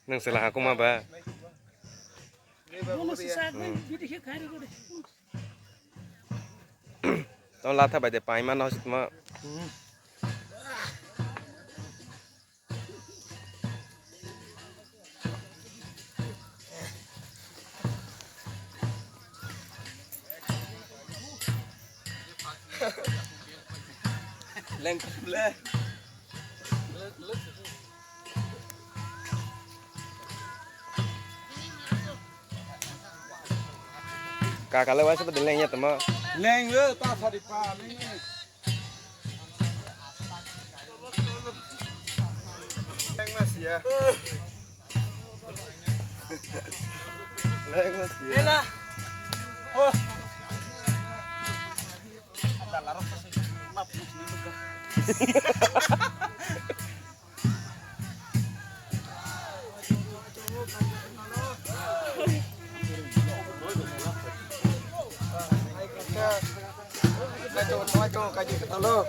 neng salah aku mah ba tao la tha bài để bài mà nó mà lên lên kakak lewat seperti lainnya teman Leng le ta sa di pa leng. Leng mas ya. Leng mas ya. Ela. Oh. Ada laras pasti mapus ni muka. Kacau kaji ketolo.